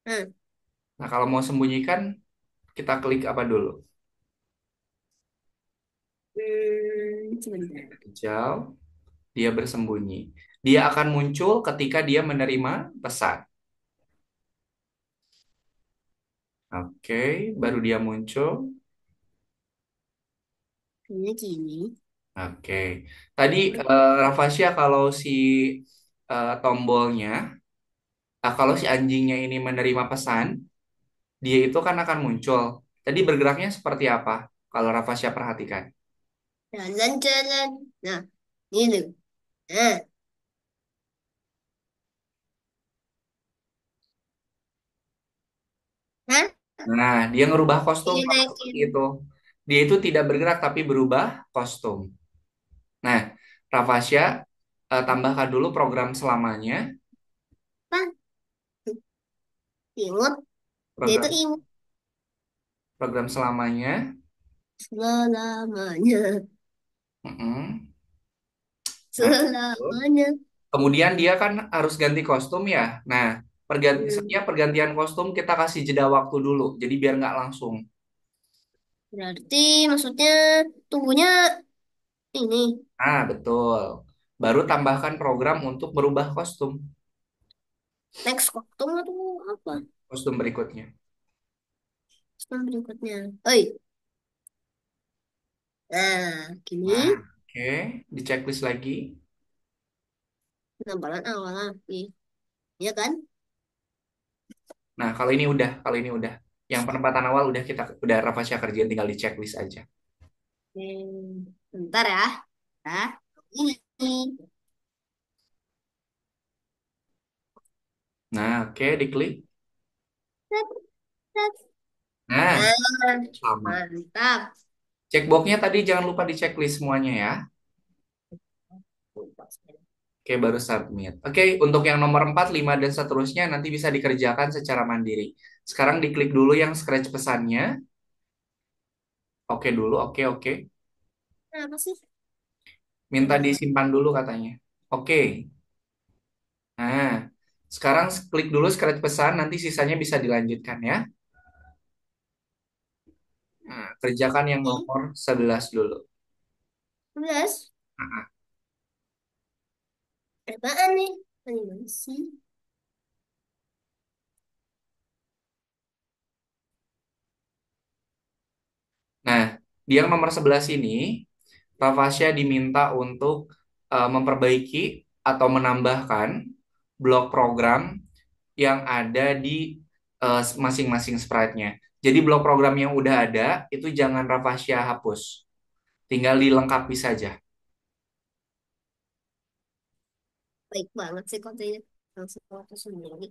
Nah, Nah, kalau mau sembunyikan, kita klik apa dulu? sebentar. Hijau, dia bersembunyi. Dia akan muncul ketika dia menerima pesan. Oke, baru dia muncul. Ini gini. Oke, tadi Rafasya kalau si tombolnya, kalau si anjingnya ini menerima pesan, dia itu kan akan muncul. Tadi bergeraknya seperti apa? Kalau Rafasya perhatikan. Jalan-jalan. Nah, ini loh. Nah, nah, Nah, dia ngerubah kostum ini kalau seperti naikin. itu. Dia itu tidak bergerak tapi berubah kostum. Nah, Rafasya tambahkan dulu program selamanya. Apa? Imut. Dia itu Program imut program selamanya. selamanya. Mm-mm. Nah, betul. Selamanya. Kemudian dia kan harus ganti kostum ya. Nah, Hmm, setiap pergantian kostum kita kasih jeda waktu dulu. Jadi biar nggak langsung. berarti maksudnya tunggunya ini. Nah, betul. Baru tambahkan program untuk merubah kostum. Next waktu atau apa? Kostum berikutnya. Kostum berikutnya. Oi. Nah, gini. Nah, oke. Di checklist lagi. Penampalan awal lagi. Ya kan? Nah, kalau ini udah. Yang penempatan awal udah Rafasya kerjain tinggal di checklist aja. Bentar ya. Nah, ini. Nah, oke, diklik. Set, set. Nah, Nah, sama. mantap. Checkboxnya tadi jangan lupa di checklist semuanya ya. Oke, baru submit. Oke, untuk yang nomor 4, 5, dan seterusnya nanti bisa dikerjakan secara mandiri. Sekarang diklik dulu yang scratch pesannya. Oke dulu, oke, oke. Nah, apa sih? Minta disimpan dulu katanya. Oke. Nah, sekarang klik dulu scratch pesan, nanti sisanya bisa dilanjutkan ya. Nah, kerjakan yang Ini nomor 11 dulu. 11. Nah, Apaan nih? Ini sih? nah, di yang nomor 11 ini, Rafasya diminta untuk memperbaiki atau menambahkan blok program yang ada di masing-masing sprite-nya. Jadi blok program yang udah ada, itu jangan Rafasya hapus. Tinggal dilengkapi saja. Baik banget sih kontennya. langsung foto sendiri.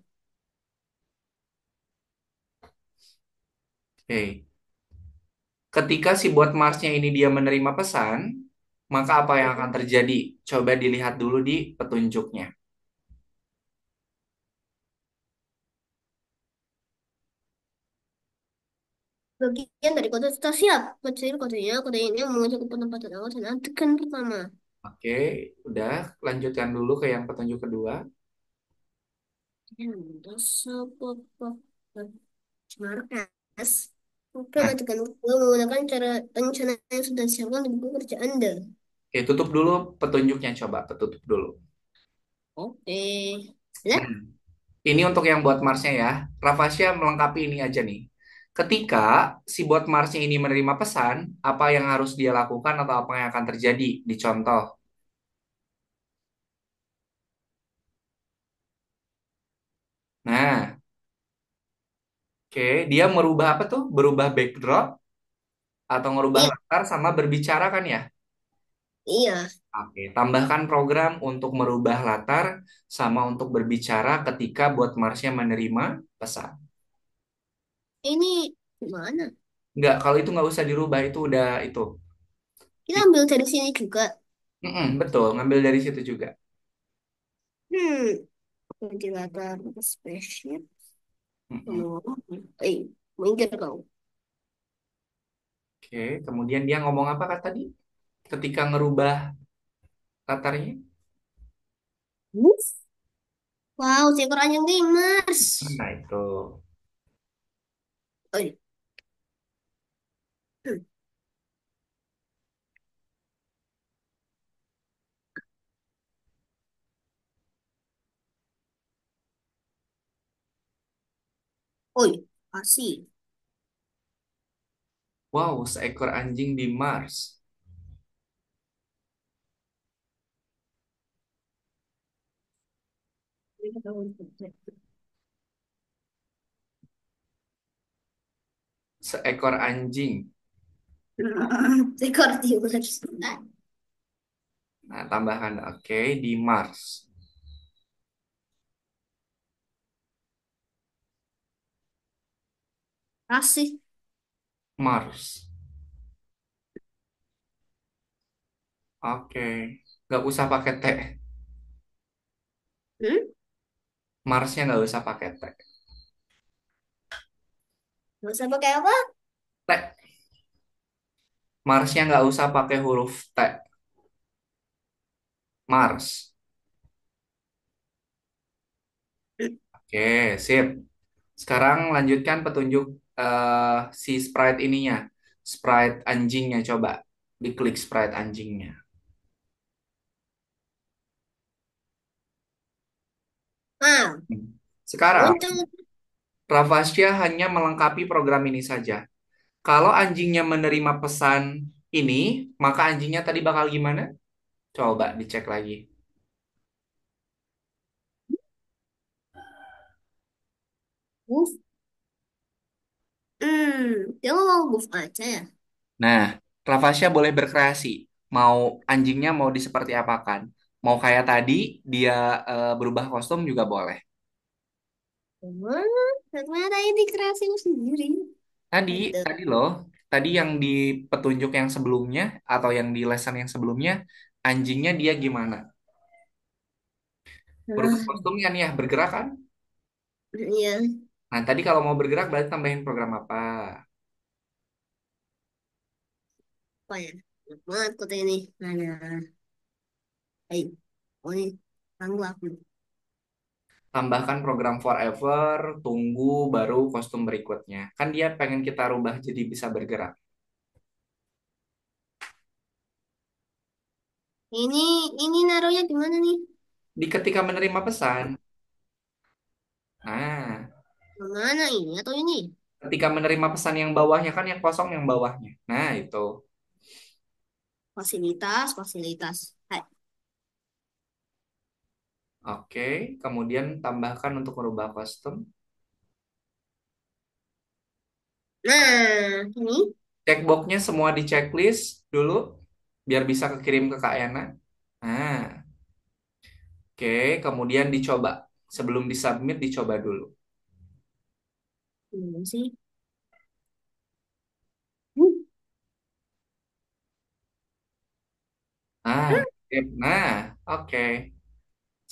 Oke. Ketika si bot Marsnya ini dia menerima pesan, maka apa yang akan terjadi? Coba dilihat dulu di petunjuknya. Bagian dari kode sudah siap. Kecil kodenya, kode ini menuju ke penempatan awal dan tekan pertama. Oke, udah lanjutkan dulu ke yang petunjuk kedua. Markas. Program Nah, ajukan menggunakan cara rencana yang sudah disiapkan di buku kerja Anda. oke, tutup dulu petunjuknya, coba tutup dulu. Oke. Nah, Nah, ini untuk yang bot Marsnya ya. Rafasya melengkapi ini aja nih. Ketika si bot Marsnya ini menerima pesan, apa yang harus dia lakukan atau apa yang akan terjadi? Dicontoh. Nah, oke, dia merubah apa tuh? Berubah backdrop atau merubah iya, latar sama berbicara kan ya? iya. Oke, tambahkan program untuk merubah latar sama untuk berbicara ketika bot Marsnya menerima pesan. Ini gimana? Nggak, kalau itu nggak usah dirubah, itu udah itu. Kita Di- ambil dari sini juga. betul, ngambil dari situ juga. Hmm. Ventilator spaceship. Mm-mm. Penuh. Minggir kau. Oke, kemudian dia ngomong apa kata tadi? Ketika ngerubah latarnya? Move. Wow, seekor anjing di Mars. Nah, itu. Oh, iya. Hmm. Oh, iya. Kasih. Wow, seekor anjing di Mars. Seekor anjing. Seekor di Mars. Nah, tambahkan oke di Mars. Kasih. Mars. Oke. Nggak usah pakai T. Hmm? Marsnya nggak usah pakai T. Gak usah pakai apa? T. Marsnya nggak usah pakai huruf T. Mars. Oke, sip. Sekarang lanjutkan petunjuk si sprite ininya. Sprite anjingnya coba. Diklik sprite anjingnya. Ah, Sekarang, muncul. Ravasya hanya melengkapi program ini saja. Kalau anjingnya menerima pesan ini, maka anjingnya tadi bakal gimana? Coba dicek lagi. Move. Dia mau move aja ya. Nah, Ravasya boleh berkreasi. Mau anjingnya mau diseperti apakan? Mau kayak tadi, dia berubah kostum juga boleh. Gimana? Ternyata ini kreasimu sendiri. Tadi, Ada. tadi loh, tadi yang di petunjuk yang sebelumnya atau yang di lesson yang sebelumnya, anjingnya dia gimana? Berubah Nah, kostum kan ya, bergerak kan? iya. Nah, tadi kalau mau bergerak berarti tambahin program apa? Apa ya? Enak banget kota ini. Mana? Ayo. Oh ini. Tangguh aku. Tambahkan program forever, tunggu baru kostum berikutnya. Kan dia pengen kita rubah jadi bisa bergerak. Ini, ini naruhnya di mana nih? Di ketika menerima pesan, nah, Yang mana ini atau ini? ketika menerima pesan yang bawahnya kan yang kosong yang bawahnya. Nah, itu. Fasilitas, fasilitas. Hai. Oke, kemudian tambahkan untuk merubah kostum. Nah, ini. Checkboxnya semua di checklist dulu, biar bisa kekirim ke Kak Yana. Nah, oke, kemudian dicoba. Sebelum disubmit, dicoba dulu. Belum sih. Hmm. Nah, sip. Nah, oke.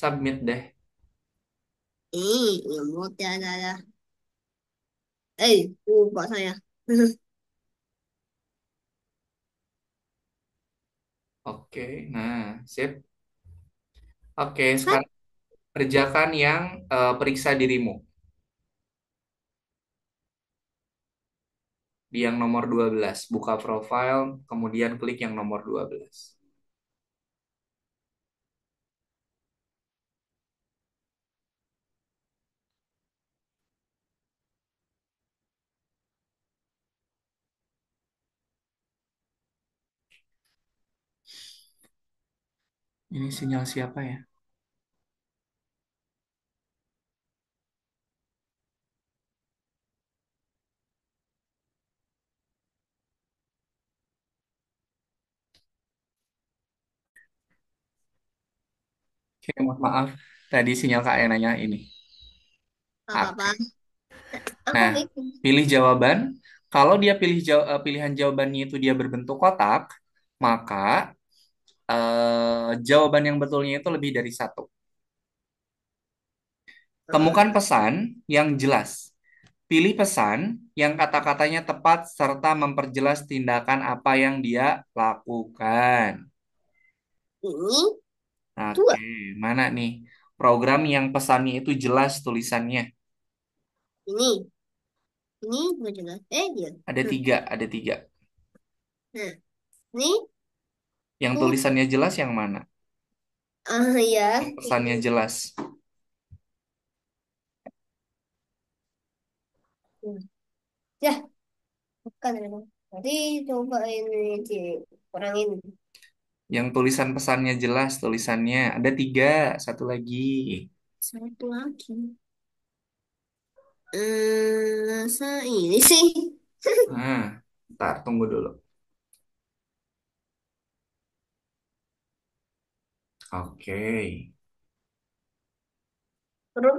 Submit deh. Ngemot ya, ada. Lupa saya. Oke, nah, sip. Oke, Kan? sekarang kerjakan yang periksa dirimu. Di yang nomor 12. Buka profile, kemudian klik yang nomor 12. Ini sinyal siapa ya? Oke, mohon maaf. Tadi sinyal Kak nanya ini. Gak apa-apa. Oke. Aku Nah, bikin. pilih jawaban. Kalau dia pilihan jawabannya itu dia berbentuk kotak, maka jawaban yang betulnya itu lebih dari satu. Temukan Ah, pesan yang jelas. Pilih pesan yang kata-katanya tepat serta memperjelas tindakan apa yang dia lakukan. ini Oke, dua. mana nih program yang pesannya itu jelas tulisannya? Ini nggak jelas. Dia. Ada Hmm. tiga, ada tiga. Nah, ini Yang tuh. tulisannya jelas yang mana? Ya. Yang pesannya jelas. Hmm. Ya, bukan memang. Nanti coba ini kurangin Yang tulisan pesannya jelas, tulisannya ada tiga, satu lagi. satu lagi. Masa ini sih. Nah, ntar tunggu dulu. Oke.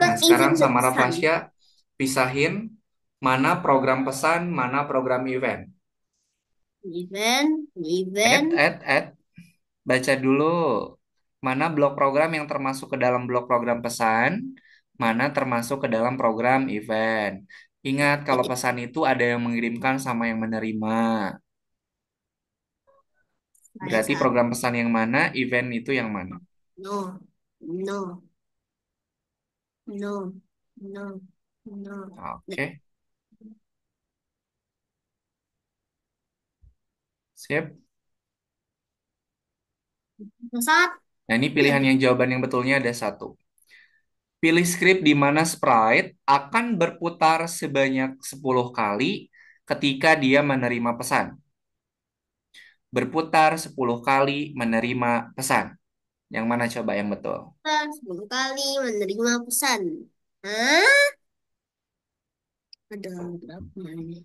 Nah, Program sekarang event dan sama pesan. Rafasya pisahin mana program pesan, mana program event. Event, Add, event. add, add. Baca dulu mana blok program yang termasuk ke dalam blok program pesan, mana termasuk ke dalam program event. Ingat, kalau pesan itu ada yang mengirimkan sama yang menerima. Saya Berarti saat program pesan yang mana, event itu yang mana. no, no, no, no, no. Nah, Oke, sip. saat Nah, ini pilihan yang jawaban yang betulnya ada satu. Pilih skrip di mana sprite akan berputar sebanyak 10 kali ketika dia menerima pesan. Berputar 10 kali menerima pesan. Yang mana coba yang betul? kita 10 kali menerima pesan. Hah? Ada berapa ini?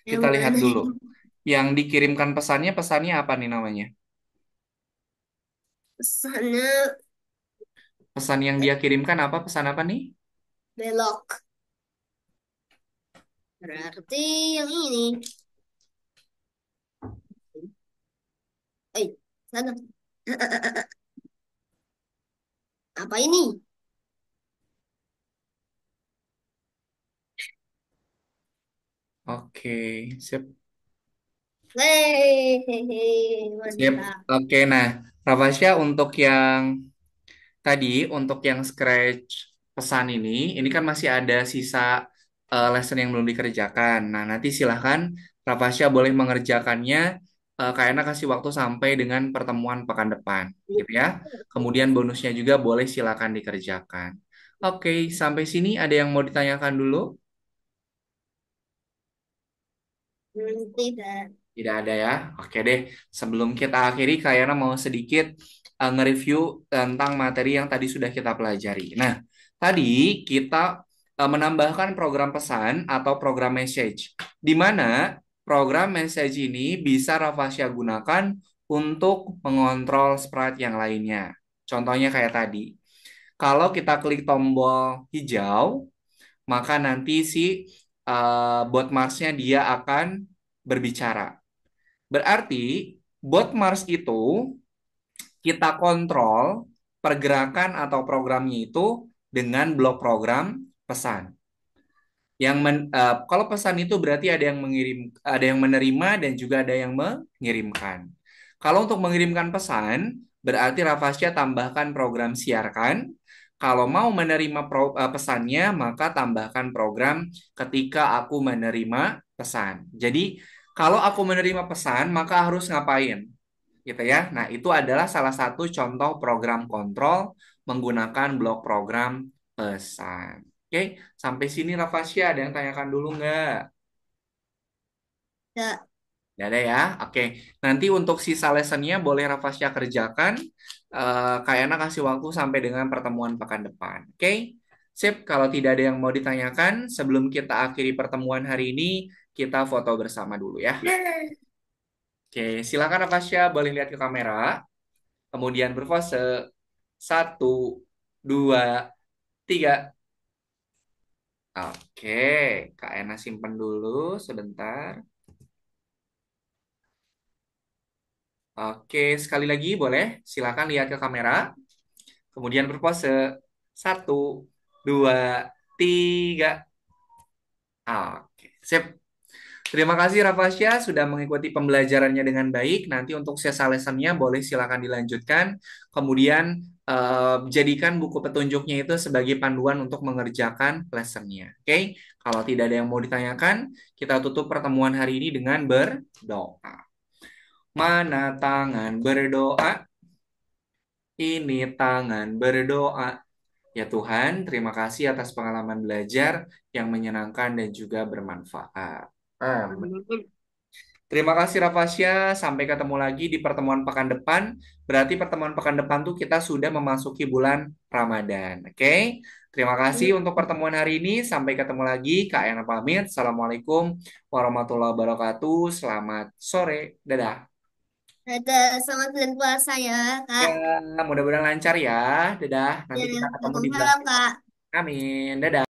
Yang Kita lihat mana dulu. ini? Yang dikirimkan pesannya apa nih namanya? Pesannya Pesan yang dia kirimkan apa? Pesan apa nih? belok. Berarti yang ini. Sana. Apa ini? Oke, sip. Hehehe, Sip. mantap. Oke, nah, Rafasya untuk yang tadi, untuk yang scratch pesan ini kan masih ada sisa lesson yang belum dikerjakan. Nah, nanti silahkan Rafasya boleh mengerjakannya. Kak Ena kasih waktu sampai dengan pertemuan pekan depan, gitu ya. Kemudian bonusnya juga boleh silakan dikerjakan. Oke, sampai sini ada yang mau ditanyakan dulu? Tidak. Tidak ada ya. Oke deh. Sebelum kita akhiri, Kayana mau sedikit nge-review tentang materi yang tadi sudah kita pelajari. Nah, tadi kita menambahkan program pesan atau program message, di mana program message ini bisa Rafasya gunakan untuk mengontrol sprite yang lainnya. Contohnya kayak tadi, kalau kita klik tombol hijau, maka nanti si bot Mars-nya dia akan berbicara. Berarti bot Mars itu kita kontrol pergerakan atau programnya itu dengan blok program pesan. Kalau pesan itu berarti ada yang ada yang menerima dan juga ada yang mengirimkan. Kalau untuk mengirimkan pesan, berarti Rafasya tambahkan program siarkan. Kalau mau menerima pesannya, maka tambahkan program ketika aku menerima pesan. Jadi, kalau aku menerima pesan, maka harus ngapain? Gitu ya. Nah, itu adalah salah satu contoh program kontrol menggunakan blok program pesan. Oke, sampai sini Rafasya ada yang tanyakan dulu nggak? Ya, Nggak ada ya? Oke, nanti untuk sisa lessonnya boleh Rafasya kerjakan. Kak Yana kasih waktu sampai dengan pertemuan pekan depan. Oke, sip. Kalau tidak ada yang mau ditanyakan, sebelum kita akhiri pertemuan hari ini, kita foto bersama dulu ya. Oke, silakan Rafasya boleh lihat ke kamera. Kemudian berpose. Satu, dua, tiga. Oke, Kak Ena simpen dulu sebentar. Oke, sekali lagi boleh. Silakan lihat ke kamera. Kemudian berpose. Satu, dua, tiga. Oke, sip. Terima kasih Rafasya sudah mengikuti pembelajarannya dengan baik. Nanti untuk sisa lessonnya boleh silakan dilanjutkan. Kemudian jadikan buku petunjuknya itu sebagai panduan untuk mengerjakan lessonnya. Oke, kalau tidak ada yang mau ditanyakan, kita tutup pertemuan hari ini dengan berdoa. Mana tangan berdoa? Ini tangan berdoa. Ya Tuhan, terima kasih atas pengalaman belajar yang menyenangkan dan juga bermanfaat. Amin. amin. Terima kasih Rafasya, sampai ketemu lagi di pertemuan pekan depan. Berarti pertemuan pekan depan tuh kita sudah memasuki bulan Ramadan. Oke? Terima kasih untuk pertemuan hari ini. Sampai ketemu lagi. Kak Yana pamit. Assalamualaikum warahmatullahi wabarakatuh. Selamat sore. Dadah. Ada selamat bulan puasa ya, Ya, Kak. mudah-mudahan lancar ya. Dadah. Ya, Nanti kita ketemu di Waalaikumsalam, belakang. Kak. Amin. Dadah.